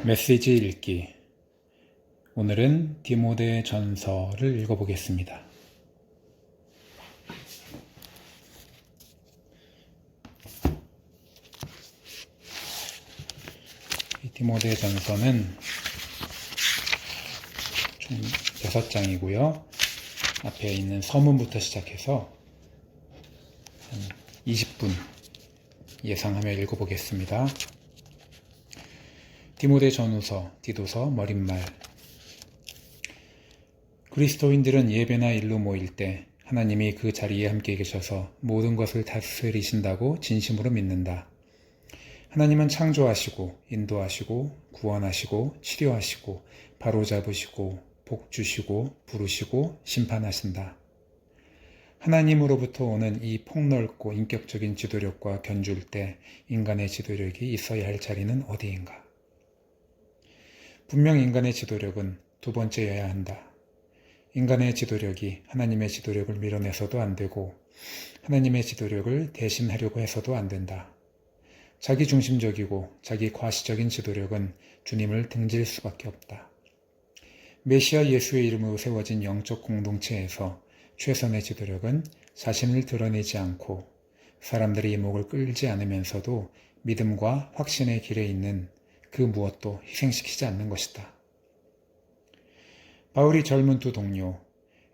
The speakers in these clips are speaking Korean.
메시지 읽기. 오늘은 디모데 전서를 읽어보겠습니다. 이 디모데 전서는 총 6장이고요. 앞에 있는 서문부터 시작해서 한 20분 예상하며 읽어보겠습니다. 디모데 전후서, 디도서, 머릿말. 그리스도인들은 예배나 일로 모일 때 하나님이 그 자리에 함께 계셔서 모든 것을 다스리신다고 진심으로 믿는다. 하나님은 창조하시고 인도하시고 구원하시고 치료하시고 바로잡으시고 복주시고 부르시고 심판하신다. 하나님으로부터 오는 이 폭넓고 인격적인 지도력과 견줄 때 인간의 지도력이 있어야 할 자리는 어디인가? 분명 인간의 지도력은 두 번째여야 한다. 인간의 지도력이 하나님의 지도력을 밀어내서도 안 되고 하나님의 지도력을 대신하려고 해서도 안 된다. 자기중심적이고 자기 과시적인 지도력은 주님을 등질 수밖에 없다. 메시아 예수의 이름으로 세워진 영적 공동체에서 최선의 지도력은 자신을 드러내지 않고 사람들의 이목을 끌지 않으면서도 믿음과 확신의 길에 있는 그 무엇도 희생시키지 않는 것이다. 바울이 젊은 두 동료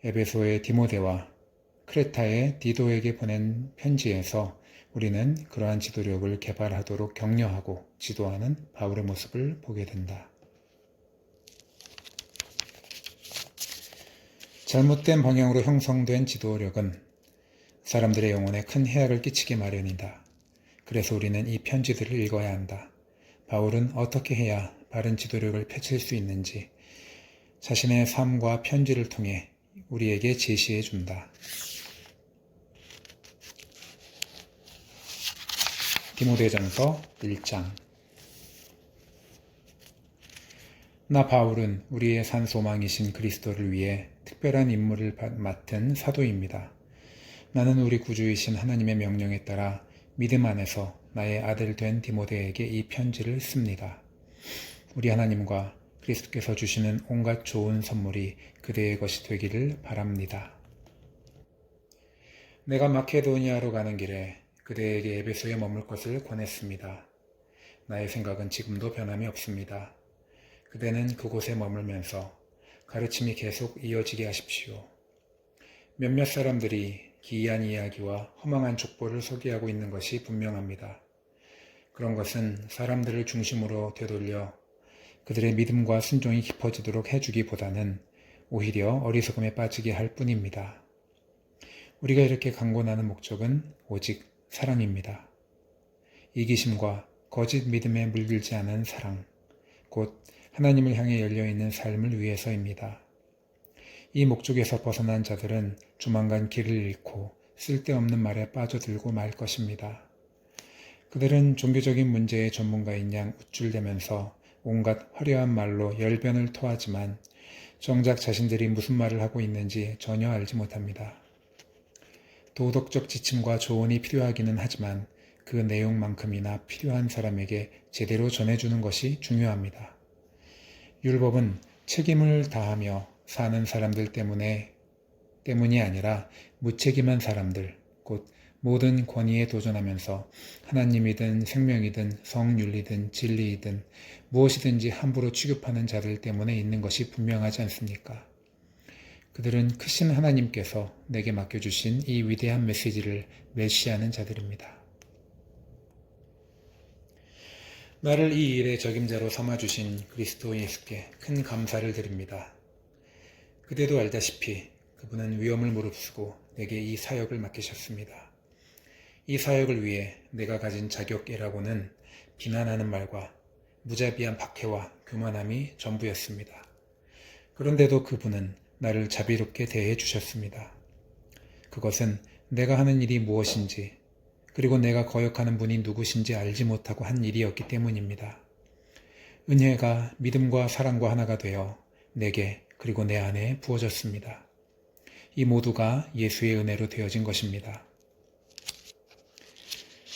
에베소의 디모데와 크레타의 디도에게 보낸 편지에서 우리는 그러한 지도력을 개발하도록 격려하고 지도하는 바울의 모습을 보게 된다. 잘못된 방향으로 형성된 지도력은 사람들의 영혼에 큰 해악을 끼치기 마련이다. 그래서 우리는 이 편지들을 읽어야 한다. 바울은 어떻게 해야 바른 지도력을 펼칠 수 있는지 자신의 삶과 편지를 통해 우리에게 제시해 준다. 디모데전서 1장. 나 바울은 우리의 산 소망이신 그리스도를 위해 특별한 임무를 맡은 사도입니다. 나는 우리 구주이신 하나님의 명령에 따라 믿음 안에서 나의 아들 된 디모데에게 이 편지를 씁니다. 우리 하나님과 그리스도께서 주시는 온갖 좋은 선물이 그대의 것이 되기를 바랍니다. 내가 마케도니아로 가는 길에 그대에게 에베소에 머물 것을 권했습니다. 나의 생각은 지금도 변함이 없습니다. 그대는 그곳에 머물면서 가르침이 계속 이어지게 하십시오. 몇몇 사람들이 기이한 이야기와 허망한 족보를 소개하고 있는 것이 분명합니다. 그런 것은 사람들을 중심으로 되돌려 그들의 믿음과 순종이 깊어지도록 해주기보다는 오히려 어리석음에 빠지게 할 뿐입니다. 우리가 이렇게 강권하는 목적은 오직 사랑입니다. 이기심과 거짓 믿음에 물들지 않은 사랑, 곧 하나님을 향해 열려있는 삶을 위해서입니다. 이 목적에서 벗어난 자들은 조만간 길을 잃고 쓸데없는 말에 빠져들고 말 것입니다. 그들은 종교적인 문제의 전문가인 양 우쭐대면서 온갖 화려한 말로 열변을 토하지만 정작 자신들이 무슨 말을 하고 있는지 전혀 알지 못합니다. 도덕적 지침과 조언이 필요하기는 하지만 그 내용만큼이나 필요한 사람에게 제대로 전해주는 것이 중요합니다. 율법은 책임을 다하며 사는 사람들 때문이 아니라 무책임한 사람들, 곧 모든 권위에 도전하면서 하나님이든 생명이든 성윤리든 진리이든 무엇이든지 함부로 취급하는 자들 때문에 있는 것이 분명하지 않습니까? 그들은 크신 하나님께서 내게 맡겨주신 이 위대한 메시지를 멸시하는 자들입니다. 나를 이 일의 적임자로 삼아주신 그리스도 예수께 큰 감사를 드립니다. 그대도 알다시피 그분은 위험을 무릅쓰고 내게 이 사역을 맡기셨습니다. 이 사역을 위해 내가 가진 자격이라고는 비난하는 말과 무자비한 박해와 교만함이 전부였습니다. 그런데도 그분은 나를 자비롭게 대해 주셨습니다. 그것은 내가 하는 일이 무엇인지 그리고 내가 거역하는 분이 누구신지 알지 못하고 한 일이었기 때문입니다. 은혜가 믿음과 사랑과 하나가 되어 내게 그리고 내 안에 부어졌습니다. 이 모두가 예수의 은혜로 되어진 것입니다.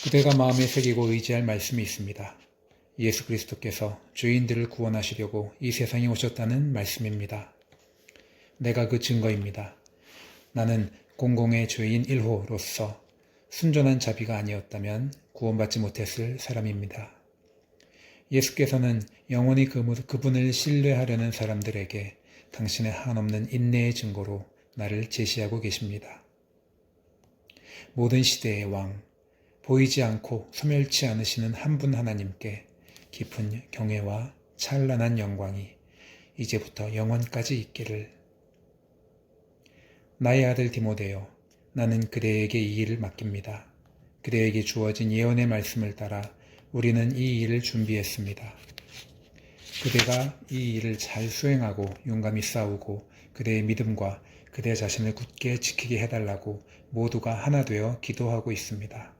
그대가 마음에 새기고 의지할 말씀이 있습니다. 예수 그리스도께서 죄인들을 구원하시려고 이 세상에 오셨다는 말씀입니다. 내가 그 증거입니다. 나는 공공의 죄인 1호로서 순전한 자비가 아니었다면 구원받지 못했을 사람입니다. 예수께서는 영원히 그분을 신뢰하려는 사람들에게 당신의 한없는 인내의 증거로 나를 제시하고 계십니다. 모든 시대의 왕, 보이지 않고 소멸치 않으시는 한 분 하나님께 깊은 경외와 찬란한 영광이 이제부터 영원까지 있기를. 나의 아들 디모데요, 나는 그대에게 이 일을 맡깁니다. 그대에게 주어진 예언의 말씀을 따라 우리는 이 일을 준비했습니다. 그대가 이 일을 잘 수행하고 용감히 싸우고 그대의 믿음과 그대 자신을 굳게 지키게 해달라고 모두가 하나 되어 기도하고 있습니다.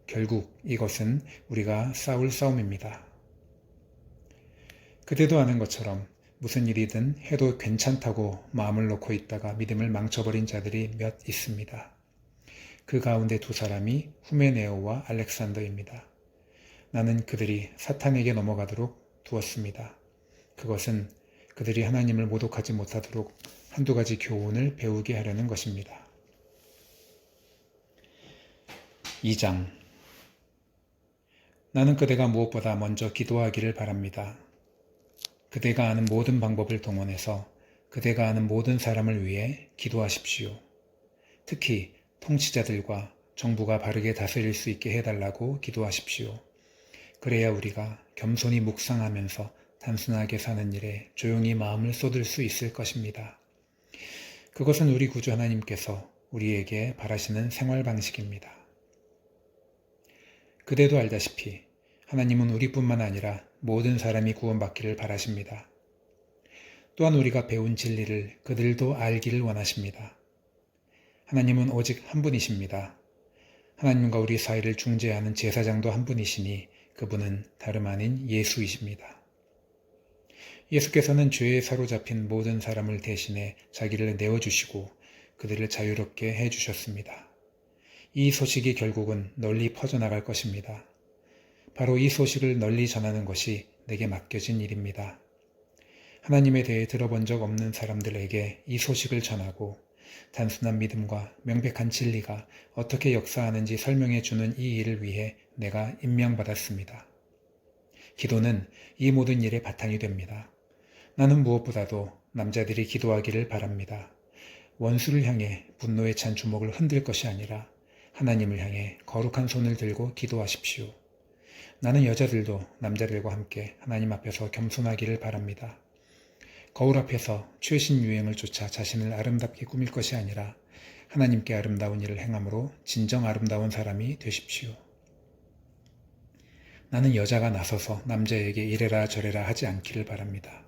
결국 이것은 우리가 싸울 싸움입니다. 그대도 아는 것처럼 무슨 일이든 해도 괜찮다고 마음을 놓고 있다가 믿음을 망쳐버린 자들이 몇 있습니다. 그 가운데 두 사람이 후메네오와 알렉산더입니다. 나는 그들이 사탄에게 넘어가도록 두었습니다. 그것은 그들이 하나님을 모독하지 못하도록 한두 가지 교훈을 배우게 하려는 것입니다. 2장. 나는 그대가 무엇보다 먼저 기도하기를 바랍니다. 그대가 아는 모든 방법을 동원해서 그대가 아는 모든 사람을 위해 기도하십시오. 특히 통치자들과 정부가 바르게 다스릴 수 있게 해달라고 기도하십시오. 그래야 우리가 겸손히 묵상하면서 단순하게 사는 일에 조용히 마음을 쏟을 수 있을 것입니다. 그것은 우리 구주 하나님께서 우리에게 바라시는 생활 방식입니다. 그대도 알다시피 하나님은 우리뿐만 아니라 모든 사람이 구원받기를 바라십니다. 또한 우리가 배운 진리를 그들도 알기를 원하십니다. 하나님은 오직 한 분이십니다. 하나님과 우리 사이를 중재하는 제사장도 한 분이시니 그분은 다름 아닌 예수이십니다. 예수께서는 죄에 사로잡힌 모든 사람을 대신해 자기를 내어주시고 그들을 자유롭게 해주셨습니다. 이 소식이 결국은 널리 퍼져나갈 것입니다. 바로 이 소식을 널리 전하는 것이 내게 맡겨진 일입니다. 하나님에 대해 들어본 적 없는 사람들에게 이 소식을 전하고 단순한 믿음과 명백한 진리가 어떻게 역사하는지 설명해 주는 이 일을 위해 내가 임명받았습니다. 기도는 이 모든 일의 바탕이 됩니다. 나는 무엇보다도 남자들이 기도하기를 바랍니다. 원수를 향해 분노에 찬 주먹을 흔들 것이 아니라 하나님을 향해 거룩한 손을 들고 기도하십시오. 나는 여자들도 남자들과 함께 하나님 앞에서 겸손하기를 바랍니다. 거울 앞에서 최신 유행을 쫓아 자신을 아름답게 꾸밀 것이 아니라 하나님께 아름다운 일을 행함으로 진정 아름다운 사람이 되십시오. 나는 여자가 나서서 남자에게 이래라 저래라 하지 않기를 바랍니다.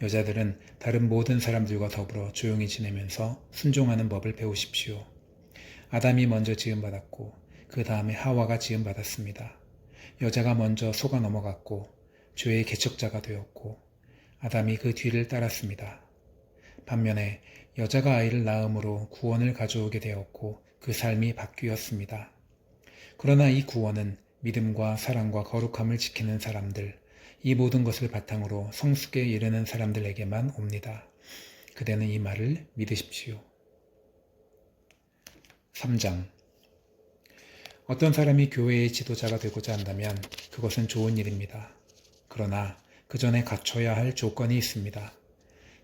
여자들은 다른 모든 사람들과 더불어 조용히 지내면서 순종하는 법을 배우십시오. 아담이 먼저 지음받았고 그 다음에 하와가 지음받았습니다. 여자가 먼저 속아 넘어갔고 죄의 개척자가 되었고 아담이 그 뒤를 따랐습니다. 반면에 여자가 아이를 낳음으로 구원을 가져오게 되었고 그 삶이 바뀌었습니다. 그러나 이 구원은 믿음과 사랑과 거룩함을 지키는 사람들, 이 모든 것을 바탕으로 성숙에 이르는 사람들에게만 옵니다. 그대는 이 말을 믿으십시오. 3장. 어떤 사람이 교회의 지도자가 되고자 한다면 그것은 좋은 일입니다. 그러나 그 전에 갖춰야 할 조건이 있습니다.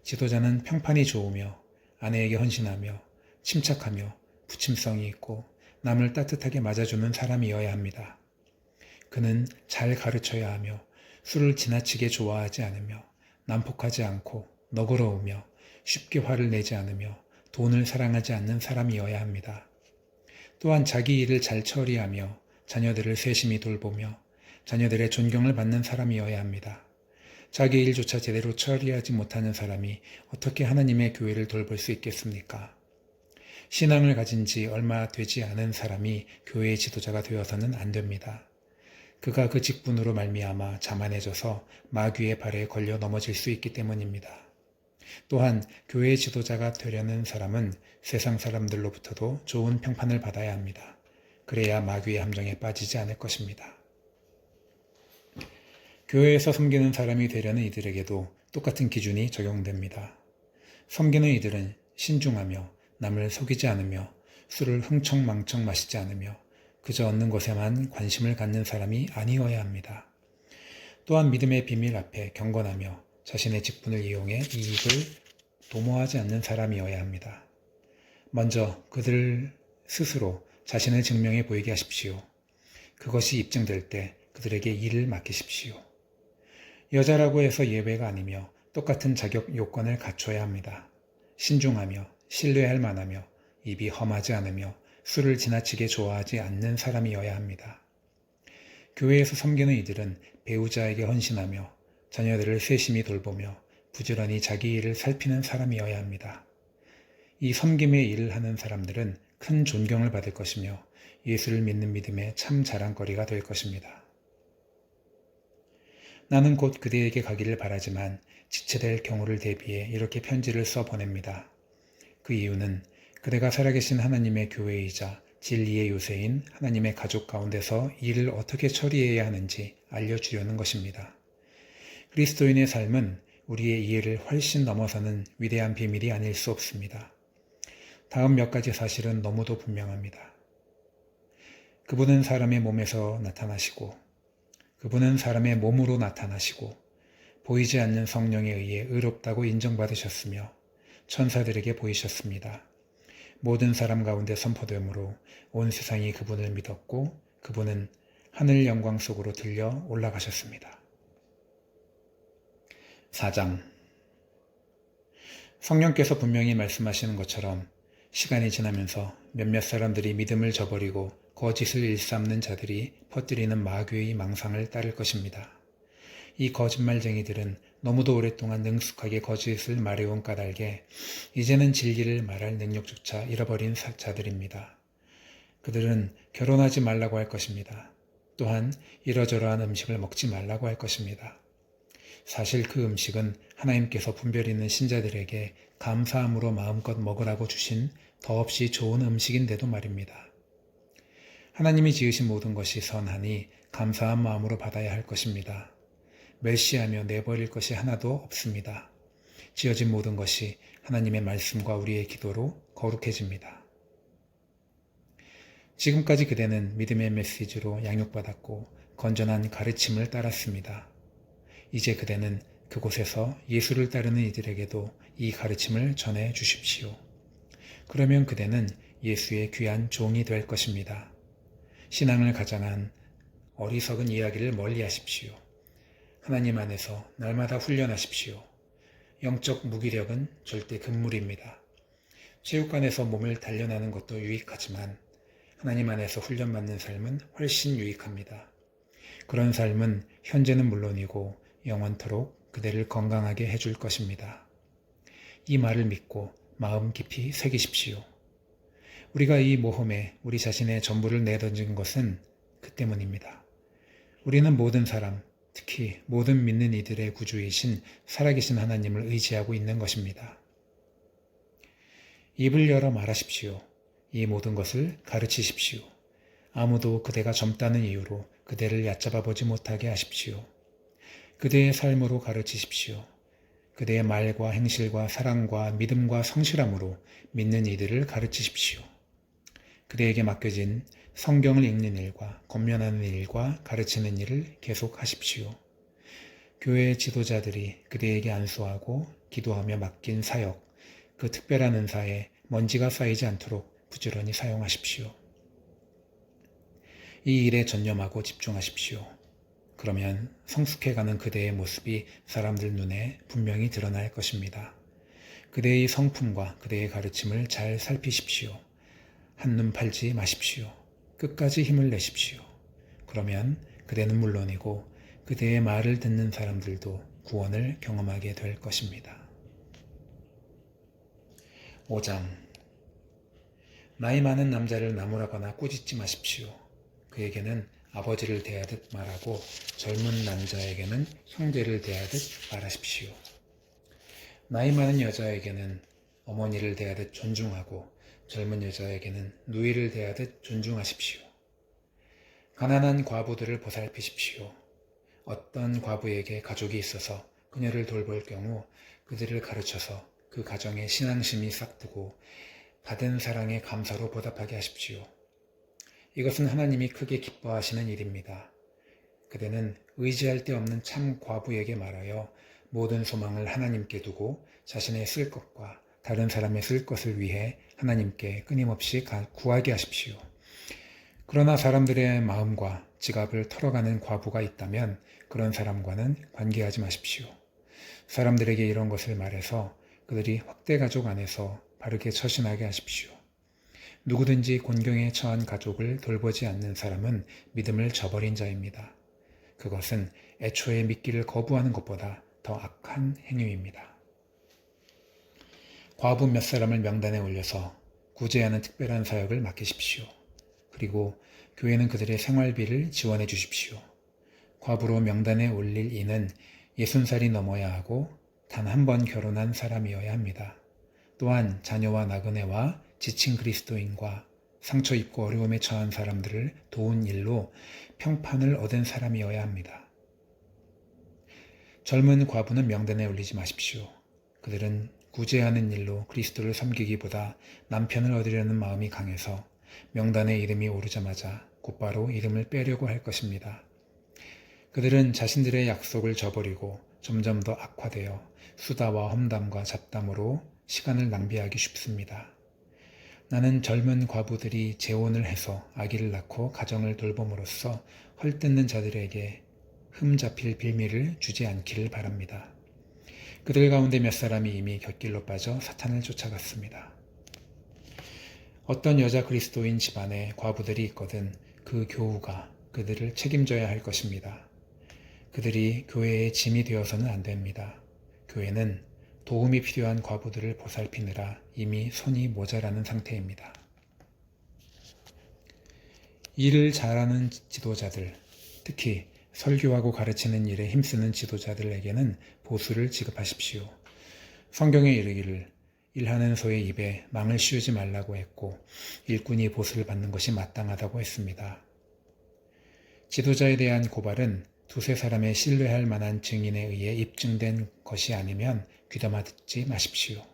지도자는 평판이 좋으며 아내에게 헌신하며 침착하며 부침성이 있고 남을 따뜻하게 맞아주는 사람이어야 합니다. 그는 잘 가르쳐야 하며 술을 지나치게 좋아하지 않으며 난폭하지 않고 너그러우며 쉽게 화를 내지 않으며 돈을 사랑하지 않는 사람이어야 합니다. 또한 자기 일을 잘 처리하며 자녀들을 세심히 돌보며 자녀들의 존경을 받는 사람이어야 합니다. 자기 일조차 제대로 처리하지 못하는 사람이 어떻게 하나님의 교회를 돌볼 수 있겠습니까? 신앙을 가진 지 얼마 되지 않은 사람이 교회의 지도자가 되어서는 안 됩니다. 그가 그 직분으로 말미암아 자만해져서 마귀의 발에 걸려 넘어질 수 있기 때문입니다. 또한 교회의 지도자가 되려는 사람은 세상 사람들로부터도 좋은 평판을 받아야 합니다. 그래야 마귀의 함정에 빠지지 않을 것입니다. 교회에서 섬기는 사람이 되려는 이들에게도 똑같은 기준이 적용됩니다. 섬기는 이들은 신중하며 남을 속이지 않으며 술을 흥청망청 마시지 않으며 그저 얻는 것에만 관심을 갖는 사람이 아니어야 합니다. 또한 믿음의 비밀 앞에 경건하며 자신의 직분을 이용해 이익을 도모하지 않는 사람이어야 합니다. 먼저 그들 스스로 자신을 증명해 보이게 하십시오. 그것이 입증될 때 그들에게 일을 맡기십시오. 여자라고 해서 예외가 아니며 똑같은 자격 요건을 갖춰야 합니다. 신중하며 신뢰할 만하며 입이 험하지 않으며 술을 지나치게 좋아하지 않는 사람이어야 합니다. 교회에서 섬기는 이들은 배우자에게 헌신하며 자녀들을 세심히 돌보며 부지런히 자기 일을 살피는 사람이어야 합니다. 이 섬김의 일을 하는 사람들은 큰 존경을 받을 것이며 예수를 믿는 믿음의 참 자랑거리가 될 것입니다. 나는 곧 그대에게 가기를 바라지만 지체될 경우를 대비해 이렇게 편지를 써 보냅니다. 그 이유는 그대가 살아계신 하나님의 교회이자 진리의 요새인 하나님의 가족 가운데서 일을 어떻게 처리해야 하는지 알려주려는 것입니다. 그리스도인의 삶은 우리의 이해를 훨씬 넘어서는 위대한 비밀이 아닐 수 없습니다. 다음 몇 가지 사실은 너무도 분명합니다. 그분은 사람의 몸에서 나타나시고 그분은 사람의 몸으로 나타나시고 보이지 않는 성령에 의해 의롭다고 인정받으셨으며 천사들에게 보이셨습니다. 모든 사람 가운데 선포되므로 온 세상이 그분을 믿었고 그분은 하늘 영광 속으로 들려 올라가셨습니다. 4장 성령께서 분명히 말씀하시는 것처럼 시간이 지나면서 몇몇 사람들이 믿음을 저버리고 거짓을 일삼는 자들이 퍼뜨리는 마귀의 망상을 따를 것입니다. 이 거짓말쟁이들은 너무도 오랫동안 능숙하게 거짓을 말해온 까닭에 이제는 진리를 말할 능력조차 잃어버린 자들입니다. 그들은 결혼하지 말라고 할 것입니다. 또한 이러저러한 음식을 먹지 말라고 할 것입니다. 사실 그 음식은 하나님께서 분별 있는 신자들에게 감사함으로 마음껏 먹으라고 주신 더없이 좋은 음식인데도 말입니다. 하나님이 지으신 모든 것이 선하니 감사한 마음으로 받아야 할 것입니다. 멸시하며 내버릴 것이 하나도 없습니다. 지어진 모든 것이 하나님의 말씀과 우리의 기도로 거룩해집니다. 지금까지 그대는 믿음의 메시지로 양육받았고 건전한 가르침을 따랐습니다. 이제 그대는 그곳에서 예수를 따르는 이들에게도 이 가르침을 전해 주십시오. 그러면 그대는 예수의 귀한 종이 될 것입니다. 신앙을 가장한 어리석은 이야기를 멀리 하십시오. 하나님 안에서 날마다 훈련하십시오. 영적 무기력은 절대 금물입니다. 체육관에서 몸을 단련하는 것도 유익하지만 하나님 안에서 훈련받는 삶은 훨씬 유익합니다. 그런 삶은 현재는 물론이고 영원토록 그대를 건강하게 해줄 것입니다. 이 말을 믿고 마음 깊이 새기십시오. 우리가 이 모험에 우리 자신의 전부를 내던진 것은 그 때문입니다. 우리는 모든 사람, 특히 모든 믿는 이들의 구주이신 살아계신 하나님을 의지하고 있는 것입니다. 입을 열어 말하십시오. 이 모든 것을 가르치십시오. 아무도 그대가 젊다는 이유로 그대를 얕잡아 보지 못하게 하십시오. 그대의 삶으로 가르치십시오. 그대의 말과 행실과 사랑과 믿음과 성실함으로 믿는 이들을 가르치십시오. 그대에게 맡겨진 성경을 읽는 일과 권면하는 일과 가르치는 일을 계속하십시오. 교회의 지도자들이 그대에게 안수하고 기도하며 맡긴 사역, 그 특별한 은사에 먼지가 쌓이지 않도록 부지런히 사용하십시오. 이 일에 전념하고 집중하십시오. 그러면 성숙해가는 그대의 모습이 사람들 눈에 분명히 드러날 것입니다. 그대의 성품과 그대의 가르침을 잘 살피십시오. 한눈 팔지 마십시오. 끝까지 힘을 내십시오. 그러면 그대는 물론이고 그대의 말을 듣는 사람들도 구원을 경험하게 될 것입니다. 5장 나이 많은 남자를 나무라거나 꾸짖지 마십시오. 그에게는 아버지를 대하듯 말하고 젊은 남자에게는 형제를 대하듯 말하십시오. 나이 많은 여자에게는 어머니를 대하듯 존중하고 젊은 여자에게는 누이를 대하듯 존중하십시오. 가난한 과부들을 보살피십시오. 어떤 과부에게 가족이 있어서 그녀를 돌볼 경우 그들을 가르쳐서 그 가정에 신앙심이 싹트고 받은 사랑의 감사로 보답하게 하십시오. 이것은 하나님이 크게 기뻐하시는 일입니다. 그대는 의지할 데 없는 참 과부에게 말하여 모든 소망을 하나님께 두고 자신의 쓸 것과 다른 사람의 쓸 것을 위해 하나님께 끊임없이 구하게 하십시오. 그러나 사람들의 마음과 지갑을 털어가는 과부가 있다면 그런 사람과는 관계하지 마십시오. 사람들에게 이런 것을 말해서 그들이 확대 가족 안에서 바르게 처신하게 하십시오. 누구든지 곤경에 처한 가족을 돌보지 않는 사람은 믿음을 저버린 자입니다. 그것은 애초에 믿기를 거부하는 것보다 더 악한 행위입니다. 과부 몇 사람을 명단에 올려서 구제하는 특별한 사역을 맡기십시오. 그리고 교회는 그들의 생활비를 지원해 주십시오. 과부로 명단에 올릴 이는 60살이 넘어야 하고 단 한 번 결혼한 사람이어야 합니다. 또한 자녀와 나그네와 지친 그리스도인과 상처 입고 어려움에 처한 사람들을 도운 일로 평판을 얻은 사람이어야 합니다. 젊은 과부는 명단에 올리지 마십시오. 그들은 구제하는 일로 그리스도를 섬기기보다 남편을 얻으려는 마음이 강해서 명단에 이름이 오르자마자 곧바로 이름을 빼려고 할 것입니다. 그들은 자신들의 약속을 저버리고 점점 더 악화되어 수다와 험담과 잡담으로 시간을 낭비하기 쉽습니다. 나는 젊은 과부들이 재혼을 해서 아기를 낳고 가정을 돌봄으로써 헐뜯는 자들에게 흠잡힐 빌미를 주지 않기를 바랍니다. 그들 가운데 몇 사람이 이미 곁길로 빠져 사탄을 쫓아갔습니다. 어떤 여자 그리스도인 집안에 과부들이 있거든 그 교우가 그들을 책임져야 할 것입니다. 그들이 교회의 짐이 되어서는 안 됩니다. 교회는 도움이 필요한 과부들을 보살피느라 이미 손이 모자라는 상태입니다. 일을 잘하는 지도자들, 특히 설교하고 가르치는 일에 힘쓰는 지도자들에게는 보수를 지급하십시오. 성경에 이르기를 일하는 소의 입에 망을 씌우지 말라고 했고 일꾼이 보수를 받는 것이 마땅하다고 했습니다. 지도자에 대한 고발은 두세 사람의 신뢰할 만한 증인에 의해 입증된 것이 아니면 귀담아 듣지 마십시오.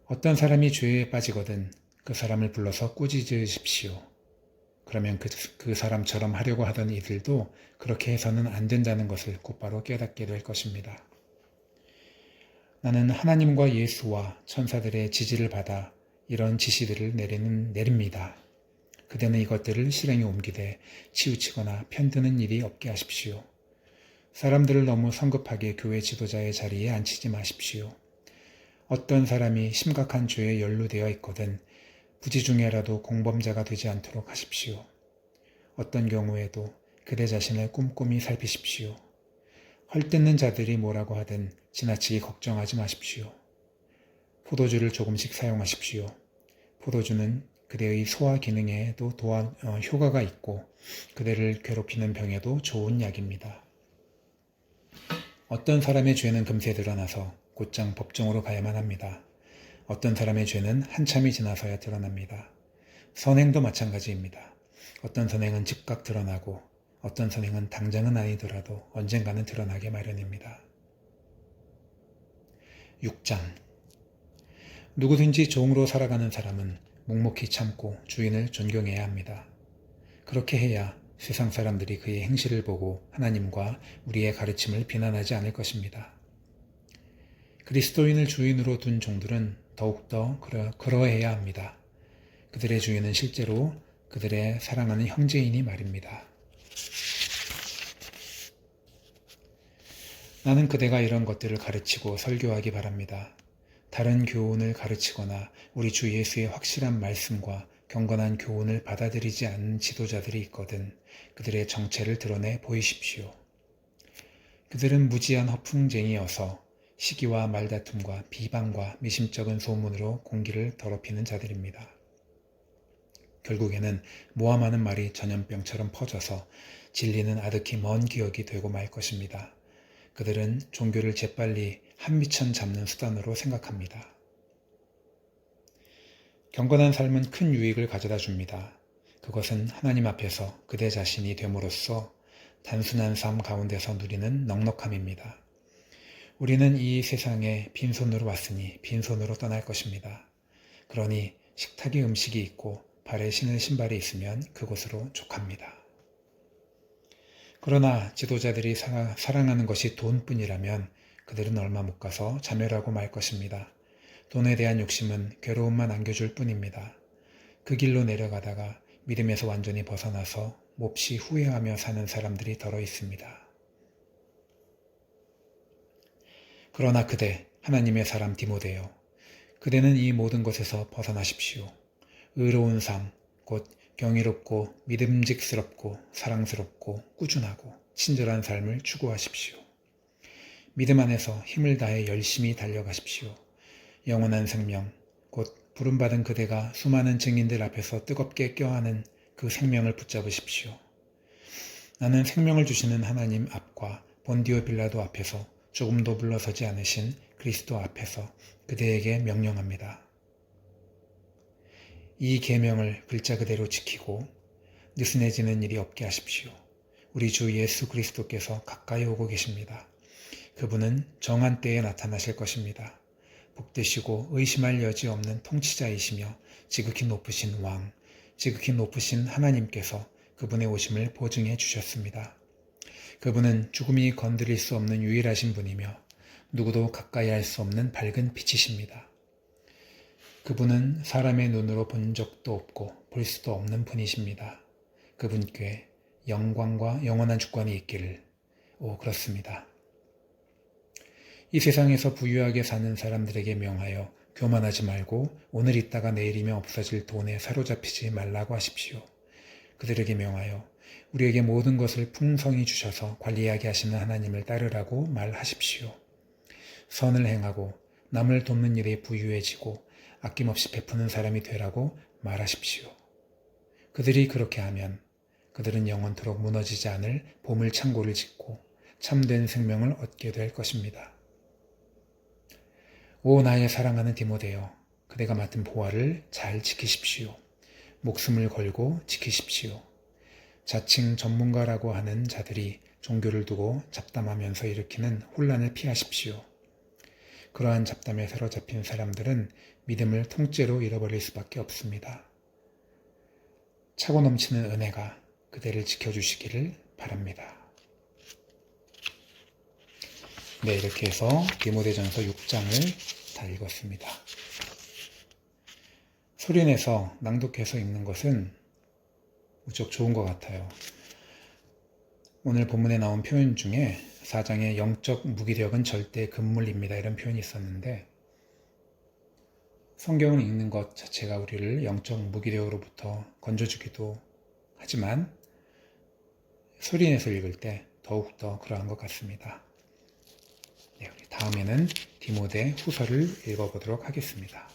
어떤 사람이 죄에 빠지거든 그 사람을 불러서 꾸짖으십시오. 그러면 그 사람처럼 하려고 하던 이들도 그렇게 해서는 안 된다는 것을 곧바로 깨닫게 될 것입니다. 나는 하나님과 예수와 천사들의 지지를 받아 이런 지시들을 내립니다. 그대는 이것들을 실행에 옮기되 치우치거나 편드는 일이 없게 하십시오. 사람들을 너무 성급하게 교회 지도자의 자리에 앉히지 마십시오. 어떤 사람이 심각한 죄에 연루되어 있거든 부지 중에라도 공범자가 되지 않도록 하십시오. 어떤 경우에도 그대 자신을 꼼꼼히 살피십시오. 헐뜯는 자들이 뭐라고 하든 지나치게 걱정하지 마십시오. 포도주를 조금씩 사용하십시오. 포도주는 그대의 소화 기능에도 효과가 있고 그대를 괴롭히는 병에도 좋은 약입니다. 어떤 사람의 죄는 금세 드러나서 곧장 법정으로 가야만 합니다. 어떤 사람의 죄는 한참이 지나서야 드러납니다. 선행도 마찬가지입니다. 어떤 선행은 즉각 드러나고 어떤 선행은 당장은 아니더라도 언젠가는 드러나게 마련입니다. 6장 누구든지 종으로 살아가는 사람은 묵묵히 참고 주인을 존경해야 합니다. 그렇게 해야 세상 사람들이 그의 행실을 보고 하나님과 우리의 가르침을 비난하지 않을 것입니다. 그리스도인을 주인으로 둔 종들은 더욱더 그러해야 합니다. 그들의 주인은 실제로 그들의 사랑하는 형제이니 말입니다. 나는 그대가 이런 것들을 가르치고 설교하기 바랍니다. 다른 교훈을 가르치거나 우리 주 예수의 확실한 말씀과 경건한 교훈을 받아들이지 않는 지도자들이 있거든 그들의 정체를 드러내 보이십시오. 그들은 무지한 허풍쟁이여서 시기와 말다툼과 비방과 미심쩍은 소문으로 공기를 더럽히는 자들입니다. 결국에는 모함하는 말이 전염병처럼 퍼져서 진리는 아득히 먼 기억이 되고 말 것입니다. 그들은 종교를 재빨리 한미천 잡는 수단으로 생각합니다. 경건한 삶은 큰 유익을 가져다 줍니다. 그것은 하나님 앞에서 그대 자신이 됨으로써 단순한 삶 가운데서 누리는 넉넉함입니다. 우리는 이 세상에 빈손으로 왔으니 빈손으로 떠날 것입니다. 그러니 식탁에 음식이 있고 발에 신을 신발이 있으면 그곳으로 족합니다. 그러나 지도자들이 사랑하는 것이 돈뿐이라면 그들은 얼마 못 가서 자멸하고 말 것입니다. 돈에 대한 욕심은 괴로움만 안겨줄 뿐입니다. 그 길로 내려가다가 믿음에서 완전히 벗어나서 몹시 후회하며 사는 사람들이 더러 있습니다. 그러나 그대, 하나님의 사람 디모데요. 그대는 이 모든 것에서 벗어나십시오. 의로운 삶, 곧 경이롭고 믿음직스럽고 사랑스럽고 꾸준하고 친절한 삶을 추구하십시오. 믿음 안에서 힘을 다해 열심히 달려가십시오. 영원한 생명, 곧 부름받은 그대가 수많은 증인들 앞에서 뜨겁게 껴안은 그 생명을 붙잡으십시오. 나는 생명을 주시는 하나님 앞과 본디오 빌라도 앞에서 조금도 물러서지 않으신 그리스도 앞에서 그대에게 명령합니다. 이 계명을 글자 그대로 지키고 느슨해지는 일이 없게 하십시오. 우리 주 예수 그리스도께서 가까이 오고 계십니다. 그분은 정한 때에 나타나실 것입니다. 복되시고 의심할 여지 없는 통치자이시며 지극히 높으신 왕, 지극히 높으신 하나님께서 그분의 오심을 보증해 주셨습니다. 그분은 죽음이 건드릴 수 없는 유일하신 분이며 누구도 가까이 할 수 없는 밝은 빛이십니다. 그분은 사람의 눈으로 본 적도 없고 볼 수도 없는 분이십니다. 그분께 영광과 영원한 주권이 있기를. 그렇습니다. 이 세상에서 부유하게 사는 사람들에게 명하여 교만하지 말고 오늘 있다가 내일이면 없어질 돈에 사로잡히지 말라고 하십시오. 그들에게 명하여 우리에게 모든 것을 풍성히 주셔서 관리하게 하시는 하나님을 따르라고 말하십시오. 선을 행하고 남을 돕는 일에 부유해지고 아낌없이 베푸는 사람이 되라고 말하십시오. 그들이 그렇게 하면 그들은 영원토록 무너지지 않을 보물창고를 짓고 참된 생명을 얻게 될 것입니다. 오 나의 사랑하는 디모데여, 그대가 맡은 보화를 잘 지키십시오. 목숨을 걸고 지키십시오. 자칭 전문가라고 하는 자들이 종교를 두고 잡담하면서 일으키는 혼란을 피하십시오. 그러한 잡담에 사로잡힌 사람들은 믿음을 통째로 잃어버릴 수밖에 없습니다. 차고 넘치는 은혜가 그대를 지켜주시기를 바랍니다. 네, 이렇게 해서 디모데전서 6장을 다 읽었습니다. 소리내서 낭독해서 읽는 것은 무척 좋은 것 같아요. 오늘 본문에 나온 표현 중에 4장의 영적 무기력은 절대 금물입니다. 이런 표현이 있었는데 성경을 읽는 것 자체가 우리를 영적 무기력으로부터 건져주기도 하지만 소리내서 읽을 때 더욱더 그러한 것 같습니다. 네, 우리 다음에는 디모데 후서를 읽어보도록 하겠습니다.